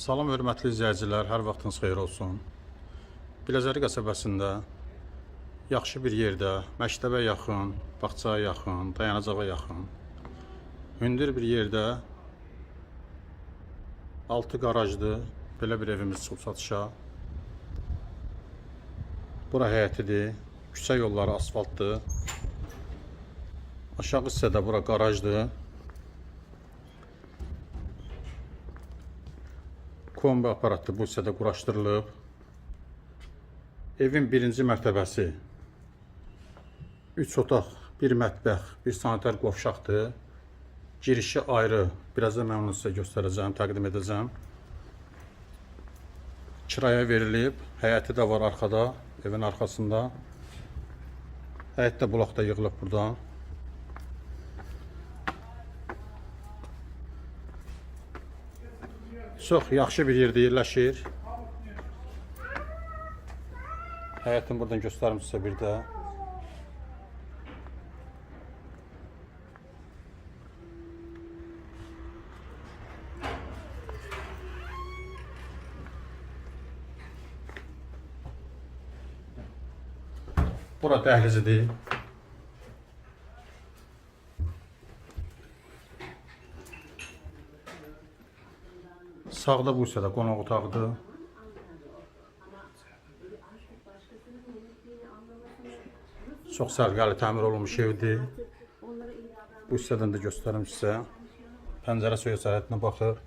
Salam hörmətli izləyicilər, hər vaxtınız xeyir olsun. Biləcəri qəsəbəsində yaxşı bir yerdə, məktəbə yaxın, bağçaya yaxın, dayanacağa yaxın, hündür bir yerdə 6 qarajlı belə bir evimiz çıxıb satışa. Bura həyətidir, küçə yolları asfaltdır. Aşağı hissədə bura qarajdır. Kombi aparatı bu hissədə quraşdırılıb. Evin birinci mərtəbəsi 3 otaq, 1 mətbəx, 1 sanitar qovşaqdır. Girişi ayrı. Birazdan mən onu sizə göstərəcəm, təqdim edəcəm. Kiraya verilib. Həyəti də var arxada, evin arxasında. Həyət də bulaqda yığılıb buradan. Çox yaxşı bir yerdə yerləşir. Həyətini buradan göstərim sizə bir də. Bura dəhlizidir. Sağda bu hissədə qonaq otağıdır. Çox sərgəli təmir olunmuş evdir. Bu hissədən də göstərim sizə. Pəncərə soyuq sərhədinə baxır.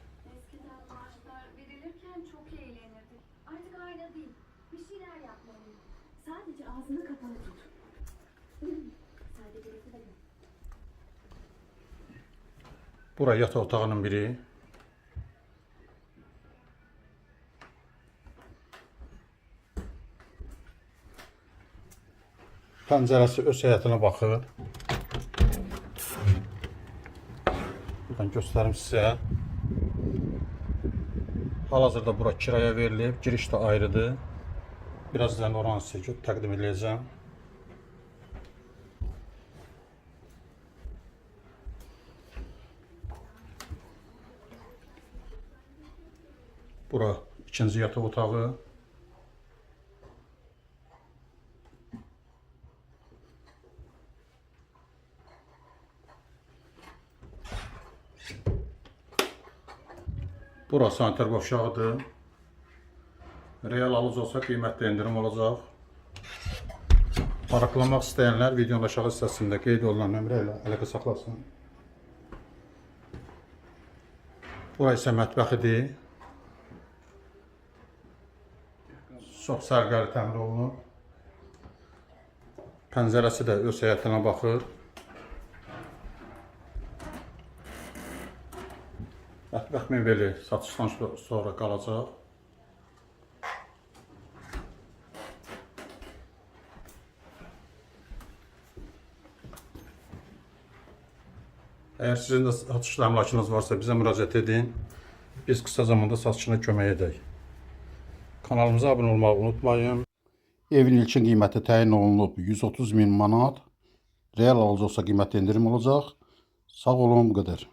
Bura yataq otağının biri. Pəncərəsi öz həyətinə baxır. Buradan göstərim sizə. Hal-hazırda bura kiraya verilib. Giriş də ayrıdır. Birazdan oranı sizə təqdim edəcəm. Bura ikinci yataq otağı. Bura sanitar qovşağıdır. Real alıcı olsa qiymətdə indirim olacaq. Maraqlanmaq istəyənlər videonun aşağı hissəsində qeyd olunan nömrə ilə əlaqə saxlasın. Bura isə mətbəxidir. Çox sərgəli təmir olunub. Pəncərəsi də öz həyətinə baxır. Mətbəx mebeli satışdan sonra qalacaq. Əgər sizin də satışla əmlakınız varsa bizə müraciət edin. Biz qısa zamanda satışına kömək edək. Kanalımıza abunə olmağı unutmayın. Evin ilkin qiyməti təyin olunub 130.000 manat. Real alıcı olsa qiymətli indirim olacaq. Sağ olun, bu qədər.